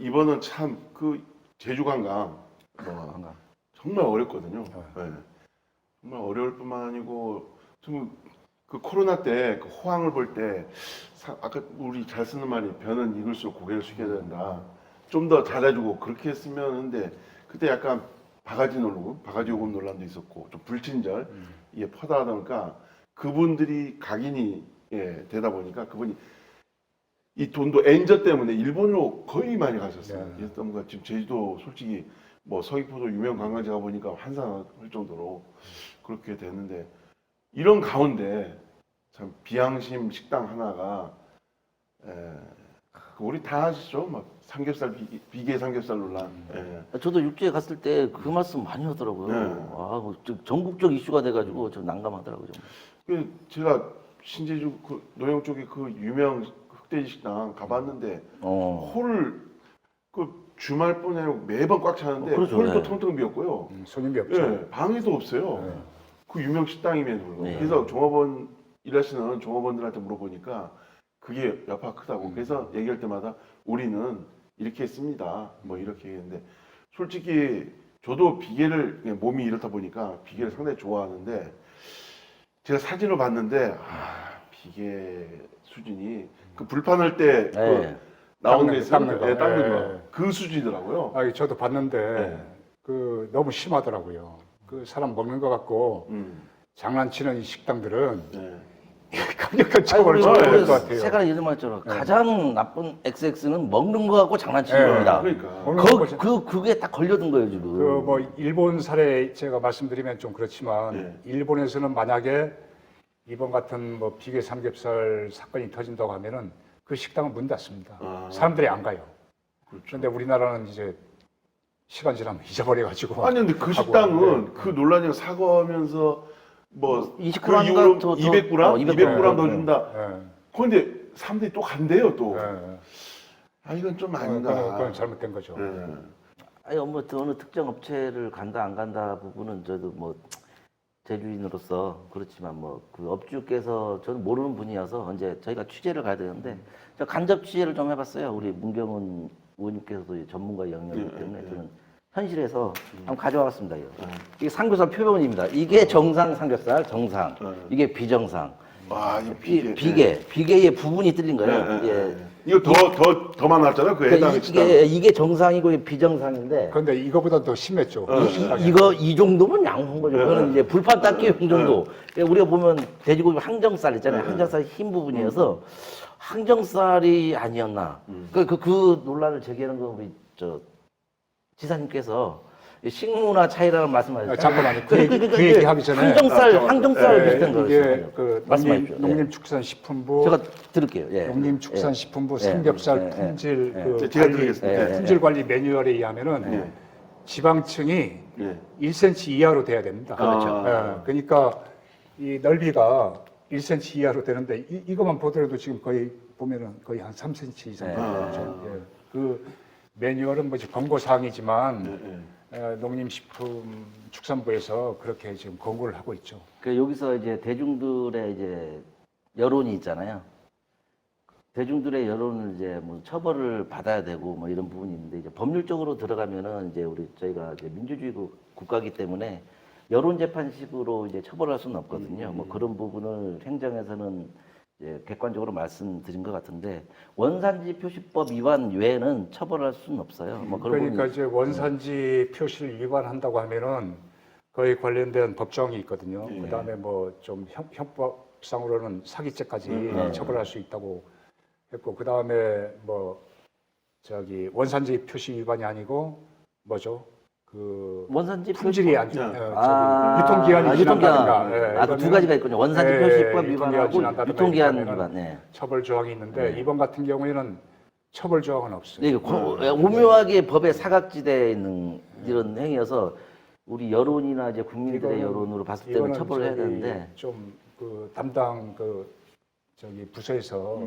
이번은 참 제주 관광 관광. 정말 어렵거든요. 네. 정말 어려울 뿐만 아니고 좀 코로나 때 호황을 볼 때 아까 우리 잘 쓰는 말이 변은 익을수록 고개를 숙여야 된다. 좀 더 잘해주고 그렇게 했으면 하는데 그때 약간 바가지 요금 논란도 있었고 좀 불친절 이게 퍼다가 보니까 그분들이 각인이 되다 보니까 그분이 이 돈도 엔저 때문에 일본으로 거의 많이 가셨어요. 네. 그래서 뭔가 지금 제주도 솔직히 뭐 서귀포도 유명 관광지 가 보니까 환상할 정도로 그렇게 됐는데 이런 가운데 참 비양심 식당 하나가 우리 다 아시죠? 막 삼겹살 비계 삼겹살 논란. 저도 육지에 갔을 때 그 말씀 많이 하더라고요. 네. 뭐 전국적 이슈가 돼가지고 좀 난감하더라고요. 제가 신제주 노영 쪽에 유명 흑돼지 식당 가봤는데 홀 주말뿐 아니고 매번 꽉 차는데 그렇죠. 홀도 네. 텅텅 비었고요. 손님이 없죠. 방에도 없어요. 네. 그 유명 식당임에도 불구하고. 네. 그래서 종업원 일하시는 종업원들한테 물어보니까 그게 여파가 크다고. 그래서 얘기할 때마다 우리는 이렇게 했습니다. 뭐 이렇게 했는데 솔직히 저도 비계를 그냥 몸이 이렇다 보니까 비계를 상당히 좋아하는데 제가 사진을 봤는데 비계 수준이 불판할 때 네. 나오는 게 있어요. 닦는 거. 닦는 거. 예. 그 수준이더라고요. 저도 봤는데 네. 너무 심하더라고요. 사람 먹는 것 같고 장난치는 이 식당들은 네. 강력한 처벌을 줘야 될 것 같아요. 세가라 이런 말처럼 가장 나쁜 XX는 먹는 거 갖고 장난치는 겁니다. 그러니까. 먹는 거 그게 딱 걸려든 거예요 지금. 일본 사례 제가 말씀드리면 좀 그렇지만 네. 일본에서는 만약에 이번 같은 비계 삼겹살 사건이 터진다고 하면은 그 식당은 문 닫습니다. 사람들이 안 가요. 그렇죠. 그런데 우리나라는 이제 시간 지나면 잊어버려가지고. 아니 근데 그 하고 식당은 하는데. 그 논란이 사과하면서 뭐 20g 그 이후로 더- 200g, 200g 200g 더 준다. 예. 그런데 사람들이 또 간대요 또. 예. 이건 좀 아닌가. 그건 잘못된 거죠. 예. 아니 어느 특정 업체를 간다 안 간다 부분은 저도 뭐 제주인으로서 그렇지만 그 업주께서 저는 모르는 분이어서 이제 저희가 취재를 가야 되는데 저 간접 취재를 좀 해봤어요. 우리 문경은 의원님께서도 전문가 영역이기 때문에 저는 현실에서 한번 가져와봤습니다. 이게 삼겹살 표본입니다. 이게 정상 삼겹살 정상, 이게 비정상. 와, 이 비계의 부분이 뚫린 거예요. 예. 이거 더 많았잖아요. 그 해당 식당. 이게 정상이고 이게 비정상인데 그런데 이거보다 더 심했죠. 이 정도면 양호한 거죠. 그거는 이제 불판 닦기 용 정도. 그러니까 우리가 보면 돼지고기 항정살 있잖아요. 항정살 흰 부분이어서 항정살이 아니었나. 그 논란을 제기하는 건 우리 지사님께서 식문화 차이라는 말씀하셨죠. 잠깐만요. 그 얘기 하기 전에 항정살 비슷한 이게 거였어요. 말씀하십시오. 농림축산식품부 제가 들을게요. 예. 농림축산식품부 예. 삼겹살 예. 품질 제가 관리 드리겠습니다. 품질 관리 매뉴얼에 의하면은 지방층이 예. 1cm 이하로 돼야 됩니다. 그렇죠. 그러니까 이 넓이가 1cm 이하로 되는데 이것만 보더라도 지금 거의 보면은 거의 한 3cm 이상 되죠. 그 매뉴얼은 권고 사항이지만 농림식품축산부에서 그렇게 지금 권고를 하고 있죠. 여기서 이제 대중들의 이제 여론이 있잖아요. 대중들의 여론을 이제 처벌을 받아야 되고 이런 부분이 있는데 이제 법률적으로 들어가면은 이제 저희가 이제 민주주의 국가이기 때문에 여론 재판식으로 이제 처벌할 수는 없거든요. 그런 부분을 행정에서는 이제 객관적으로 말씀드린 것 같은데 원산지 표시법 위반 외에는 처벌할 수는 없어요. 그런 그러니까 부분이- 이제 원산지 표시를 위반한다고 하면은 거의 관련된 법정이 있거든요. 그다음에 좀 형법상으로는 사기죄까지 처벌할 수 있다고 했고, 그다음에 원산지 표시 위반이 아니고 원산지 품질이 안 유통기한. 유통기한이 지난다든가. 그 두 가지가 있군요. 원산지 표시법 위반하고 지난다든가 유통기한 이렇게 위반. 하면은 처벌 조항이 있는데 이번 같은 경우에는 처벌 조항은 없어요. 네, 오묘하게 법에 사각지대에 있는 이런 행위여서 우리 여론이나 이제 국민들의 여론으로 봤을 때는 이거는 처벌을 해야 되는데 좀 담당 부서에서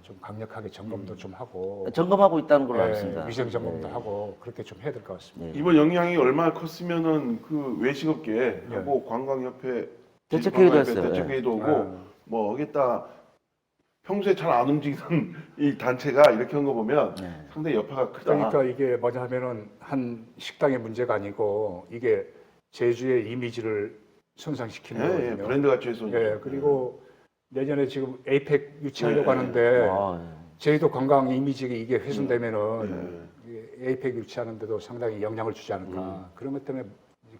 좀 강력하게 점검도 좀 하고 점검하고 있다는 걸로 알고 있습니다. 위생 점검도 하고 그렇게 좀 해야 될 것 같습니다. 네. 이번 영향이 얼마나 컸으면은 그 외식업계 하고 관광협회 대책회의도 관광협회 했어요. 대책회의도 오고 하겠다. 평소에 잘 안 움직이던 이 단체가 이렇게 한 거 보면 네. 상당히 여파가 크다. 그러니까 이게 뭐냐 하면은 한 식당의 문제가 아니고 이게 제주의 이미지를 손상시키는 예, 거거든요. 예, 브랜드 가치 해서. 예, 그리고 내년에 지금 에이펙 유치하려고 하는데 아, 제주도 관광 이미지가 이게 훼손되면은 에이펙 유치하는데도 상당히 영향을 주지 않을까 그런 것 때문에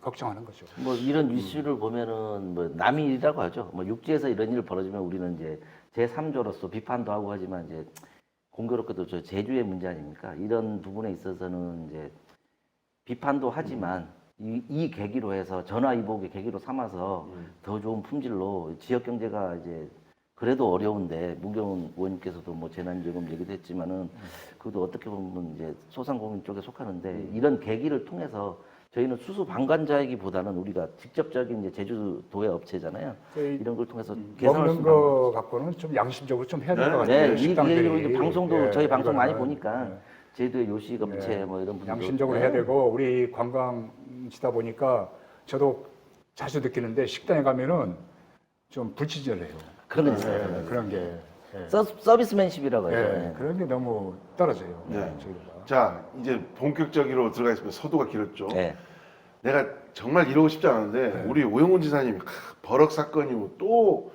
걱정하는 거죠. 뭐 이런 이슈를 보면은 뭐 남일이라고 하죠. 뭐 육지에서 이런 일이 벌어지면 우리는 이제 제3조로서 비판도 하고 하지만 이제 공교롭게도 저 제주의 문제 아닙니까? 이런 부분에 있어서는 이제 비판도 하지만 이 계기로 해서 전화위복의 계기로 삼아서 더 좋은 품질로 지역 경제가 이제 그래도 어려운데 문경원 의원님께서도 뭐 재난지원금 얘기도 했지만은 그것도 어떻게 보면 이제 소상공인 쪽에 속하는데 이런 계기를 통해서 저희는 수수 방관자이기보다는 우리가 직접적인 이제 제주도의 업체잖아요. 저희 이런 걸 통해서 개선할 먹는 수 거 갖고는 좀 양심적으로 좀 해야 될 것 같아요. 네, 이 식당들이. 방송도 예, 저희 방송 많이 이거는, 보니까 예. 제주도의 요식 업체 네. 뭐 이런 분들 양심적으로 해야 되고 우리 관광지다 보니까 저도 자주 느끼는데 식당에 가면은 좀 불친절해요. 그런 게 있어요. 예, 그런 게 예. 서비스맨십이라고 하죠. 예, 예. 그런 게 너무 떨어져요. 네. 저희가. 자, 이제 본격적으로 들어가겠습니다. 서두가 길었죠. 네. 내가 정말 이러고 싶지 않은데 우리 오영훈 지사님이 버럭 사건이 또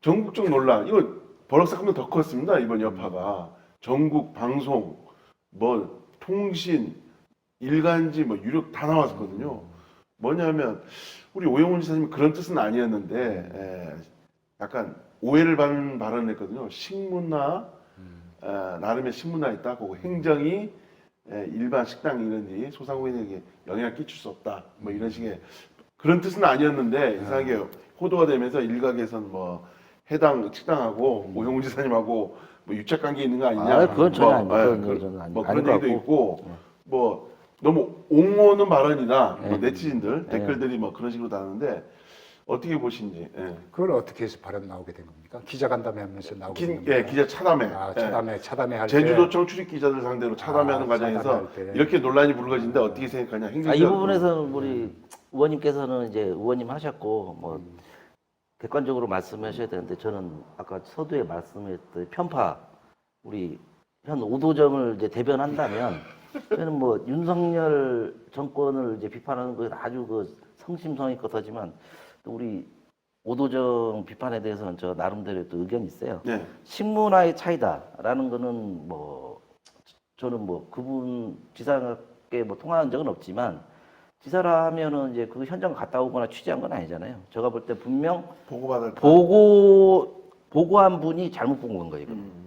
전국적 논란. 이거 버럭 사건은 더 컸습니다. 이번 여파가 전국 방송, 뭐 통신, 일간지, 뭐 유력 다 나왔었거든요. 뭐냐면 우리 오영훈 지사님이 그런 뜻은 아니었는데 약간 오해를 받는 발언을 했거든요. 식문화 나름의 식문화 있다. 그리고 행정이 일반 식당 이런 데 소상공인에게 영향을 끼칠 수 없다. 뭐 이런 식의 그런 뜻은 아니었는데 이상하게 호도가 되면서 일각에선 뭐 해당 식당하고 오영훈 지사님하고 뭐 유착 관계 있는 거 아니냐. 아, 그건 전혀 아니- 그건 그- 저는 아니- 뭐 아닌 그런 것 얘기도 같고. 있고 뭐 너무 옹호하는 발언이다. 뭐 네. 네티즌들 네. 댓글들이 뭐 그런 식으로 다는데 어떻게 보시는지. 그걸 어떻게 해서 발언 나오게 된 겁니까? 기자간담회 하면서 나오게 된 겁니까? 기자 차담회. 아, 예. 차담회 할 때. 제주도청 출입 기자들 상대로 차담회하는 아, 과정에서 차담회 할 때. 이렇게 논란이 불거진데 어떻게 생각하냐. 이 행정적 부분에서는 우리 의원님께서는 이제 의원님 하셨고 뭐 객관적으로 말씀하셔야 되는데 저는 아까 서두에 말씀했던 편파 우리 현 5도정을 이제 대변한다면 저는 뭐 윤석열 정권을 이제 비판하는 건 아주 그 성심성의껏 하지만 또 우리 5도정 비판에 대해서는 저 나름대로 또 의견이 있어요. 네. 식문화의 차이다라는 거는 뭐 저는 뭐 그분 지사께 뭐 통화한 적은 없지만 지사라 하면은 이제 그 현장 갔다 오거나 취재한 건 아니잖아요. 제가 볼 때 분명 보고받을 보고한 분이 잘못 본 건 거예요. 이거는.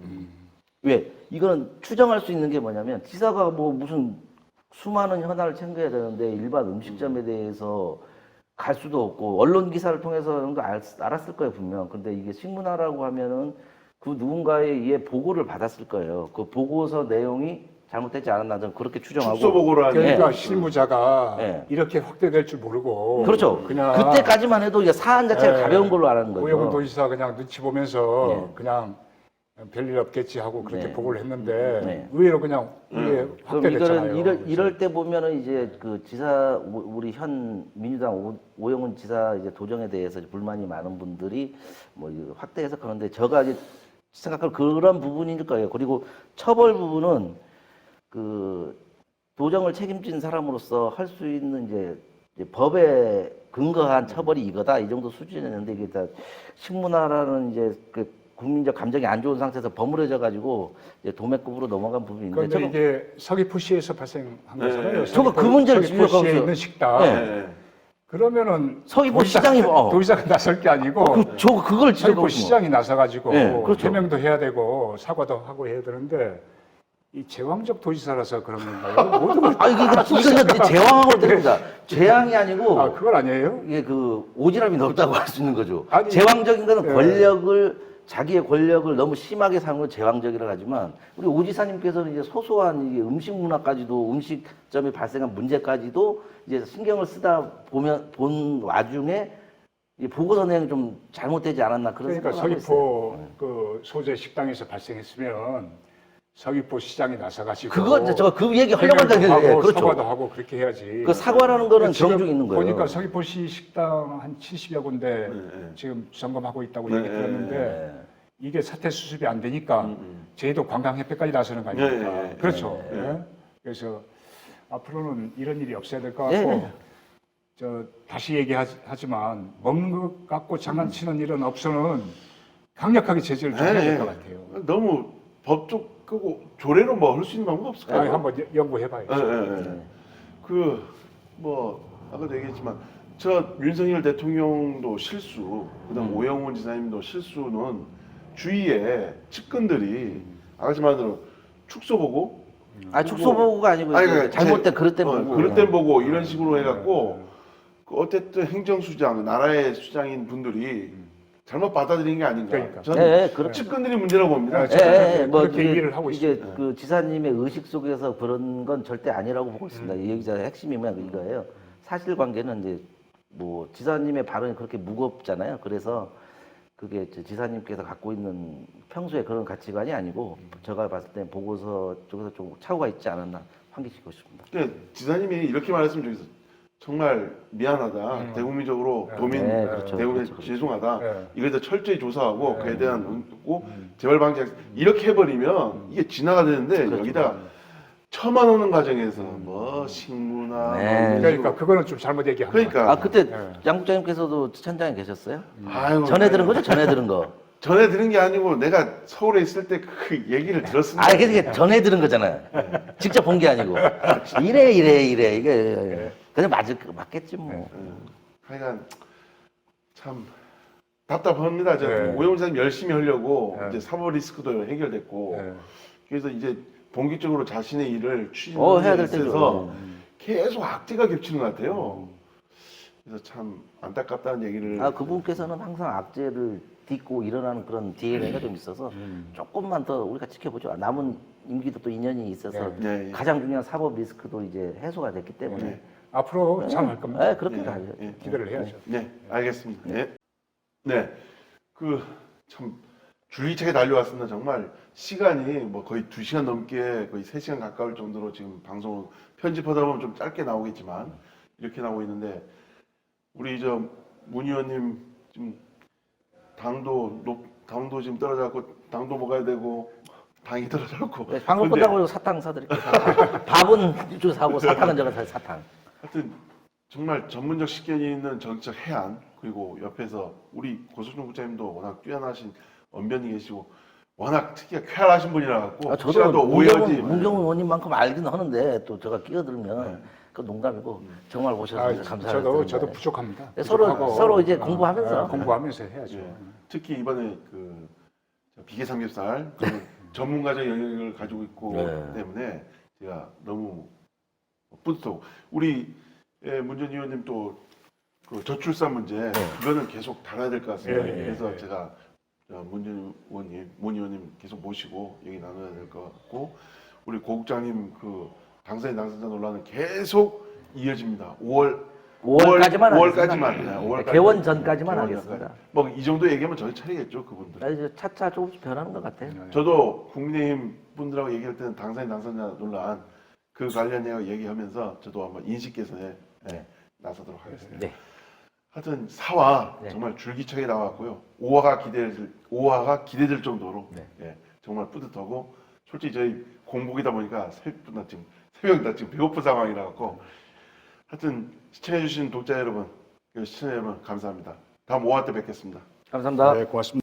왜? 이거는 추정할 수 있는 게 뭐냐면 지사가 뭐 무슨 수많은 현안을 챙겨야 되는데 일반 음식점에 대해서 갈 수도 없고 언론 기사를 통해서는 알았을 거예요 분명. 근데 이게 식문화라고 하면은 그 누군가에 의해 보고를 받았을 거예요. 그 보고서 내용이 잘못되지 않았나 저는 그렇게 추정하고. 축소 보고를 하니 그러니까 예. 실무자가 예. 이렇게 확대될 줄 모르고 그렇죠. 그냥 그때까지만 해도 이게 사안 자체가 예. 가벼운 걸로 알았는 오영훈 거죠. 도지사 그냥 눈치 보면서 예. 그냥 별일 없겠지 하고 그렇게 네. 보고를 했는데 네. 의외로 그냥 이게 그럼 확대됐잖아요. 이럴 때 보면은 이제 그 지사 우리 현 민주당 오영훈 지사 이제 도정에 대해서 불만이 많은 분들이 뭐 이거 확대 해석하는데 제가 이제 생각할 그런 부분일 거예요. 그리고 처벌 부분은 그 도정을 책임진 사람으로서 할 수 있는 이제 법에 근거한 처벌이 이거다 이 정도 수준이었는데 이게 다 식문화라는 이제 그 국민적 감정이 안 좋은 상태에서 버무려져 가지고 이제 도매급으로 넘어간 부분인데 그런데 저거 이게 서귀포시에서 발생한 네. 거잖아요. 저거 그 문제를 서귀포시에 지적하면서- 있는 식당. 네. 그러면은 서귀포 도지사- 시장이 뭐- 도지사가 나설 게 아니고 그걸 서귀포 지적하고 시장이 나서가지고 네, 그렇죠. 해명도 해야 되고 사과도 하고 해야 되는데 이 제왕적 도지사라서 그런 건가요? 모든 걸 아 이거 제왕하고 됩니다. 재앙이 아니고 아 그건 아니에요? 이게 그 오지랖이 넓다고 할 수 있는 거죠. 아니, 제왕적인 거는 예. 권력을 자기의 권력을 너무 심하게 사는 건 제왕적이라 하지만 우리 오 지사님께서는 이제 소소한 이게 음식 문화까지도 음식점에 발생한 문제까지도 이제 신경을 쓰다 본 와중에 이 보고서 내용이 좀 잘못되지 않았나 그런 그러니까 생각을 하고 서귀포 있어요. 그 소재 식당에서 발생했으면 서귀포 시장이 나서가지고 그거 제가 그 얘기 하려고 했던 게 해명도 하고 그렇죠. 사과도 하고 그렇게 해야지. 그 사과라는 거는 지금 정중 있는 거예요. 보니까 서귀포시 식당 한 70여 군데 네. 지금 점검하고 있다고 네. 얘기 들었는데 네. 이게 사태 수습이 안 되니까 저희도 관광협회까지 나서는 거 아닙니까? 예, 예, 그렇죠. 예, 예. 그래서 앞으로는 이런 일이 없어야 될 것 같고 예. 저 다시 얘기하지만 먹는 것 갖고 장난치는 일은 없어는 강력하게 제재를 좀 해야 될 것 같아요. 너무 법적 끄고 조례로 뭐 할 수 있는 방법 없을까요? 아니, 한번 연구해봐야죠. 뭐 아까도 얘기했지만 저 윤석열 대통령도 실수, 그다음 오영훈 지사님도 실수는 주위에 측근들이 아까 말대로 축소 보고 축소 보고가 아니고 아니, 이제 그러니까 잘못된 그릇된 보고. 그릇된 보고 이런 식으로 해갖고 그 어쨌든 행정수장, 나라의 수장인 분들이 잘못 받아들인 게 아닌가. 그러니까. 저는 그렇죠. 측근들이 문제라고 봅니다. 뭐 그렇게 이게- 얘기를 하고 이제 있습니다. 그 지사님의 의식 속에서 그런 건 절대 아니라고 보고 있습니다. 이 얘기자의 핵심이면 이거예요. 사실관계는 이제 뭐 지사님의 발언이 그렇게 무겁잖아요. 그래서 그게 이제 지사님께서 갖고 있는 평소에 그런 가치관이 아니고 제가 봤을 때 보고서 쪽에서 좀 착오가 있지 않았나 환기시키고 싶습니다. 근데 지사님이 이렇게 말했으면 좋겠어. 정말 미안하다. 대국민적으로 도민, 네, 그렇죠. 대국민 그렇죠. 죄송하다. 네. 이거에 대해 철저히 조사하고 그에 대한 응고 재발 방지 이렇게 해버리면 이게 진화가 되는데 여기다가 처만오는 과정에서 뭐 식무나 네. 뭐 이런 그러니까 식으로. 그거는 좀 잘못 얘기한 거 그러니까 그때 네. 양 국장님께서도 현장에 계셨어요? 아유, 전에 들은 거죠? 전에 들은 거. 전에 들은 게 아니고 내가 서울에 있을 때 그 얘기를 들었습니다. 그게 전에 들은 거잖아요. 직접 본 게 아니고. 이래 이게 그냥 맞겠지 뭐. 하여간 참 답답합니다. 저 네. 오영훈 사님 열심히 하려고 네. 이제 사법 리스크도 해결됐고 네. 그래서 이제 본격적으로 자신의 일을 추진하는 해야 데 될 있어서 때죠. 계속 악재가 겹치는 것 같아요. 그래서 참 안타깝다는 얘기를 그분께서는 항상 악재를 딛고 일어나는 그런 DNA가 좀 있어서 조금만 더 우리가 지켜보죠. 남은 임기도 또 2년이 있어서 네, 예. 가장 중요한 사법 리스크도 이제 해소가 됐기 때문에 네. 앞으로 잘 할 겁니다. 네, 그렇게 예, 가죠. 예. 기대를 해야죠. 네, 알겠습니다. 네. 네. 그 참 줄기차게 달려왔습니다. 정말 시간이 뭐 거의 2시간 넘게 거의 3시간 가까울 정도로 지금 방송을 편집하다 보면 좀 짧게 나오겠지만 이렇게 나오고 있는데 우리 문 의원님 지금 당도 지금 떨어져갖고 당도 먹어야 되고 당이 떨어져갖고 네, 방송 근데 끝나고 사탕 사드릴게요. 밥은 이쪽 사고 사탕은 제가 사 사탕. 하여튼 정말 전문적 식견이 있는 정치적 해안 그리고 옆에서 우리 고석준 국장님도 워낙 뛰어나신 언변이 계시고 워낙 특히나 쾌활하신 분이라 갖고 혹시라도 저도 오해하지 문경훈 의원님만큼 알긴 하는데 또 제가 끼어들면 그 농담이고 정말 오셔서 감사합니다. 저도 부족합니다. 네, 부족하고, 서로 이제 공부하면서 공부하면서 해야죠. 예. 특히 이번에 저 비계 삼겹살 그 전문가적 영역을 가지고 있고 네. 때문에 제가 너무 뿌듯하고 우리 문 전 의원님 또 그 저출산 문제 그거는 계속 다뤄야 될 것 같습니다. 예, 예, 그래서 예. 제가 문 의원님 계속 모시고 얘기 나눠야 될 것 같고 우리 고 국장님 그 당선인 당선자 논란은 계속 이어집니다. 5월까지만 5월까지만 개원 전까지만 하겠습니다. 뭐 이 정도 얘기하면 저희 차리겠죠 그분들. 이제 차차 조금씩 변하는 것 같아요. 저도 국민의힘 분들하고 얘기할 때는 당선인 당선자 논란 그 관련해 얘기하면서 저도 한번 인식 개선에 나서도록 하겠습니다. 네. 하여튼 사화 네. 정말 줄기차게 나왔고요. 5화가 기대될 정도로 네. 예, 정말 뿌듯하고 솔직히 저희 공복이다 보니까 새벽이다 지금 배고픈 상황이라 갖고 하여튼 시청해주신 독자 여러분, 시청자 여러분 감사합니다. 다음 5화 때 뵙겠습니다. 감사합니다. 네, 고맙습니다.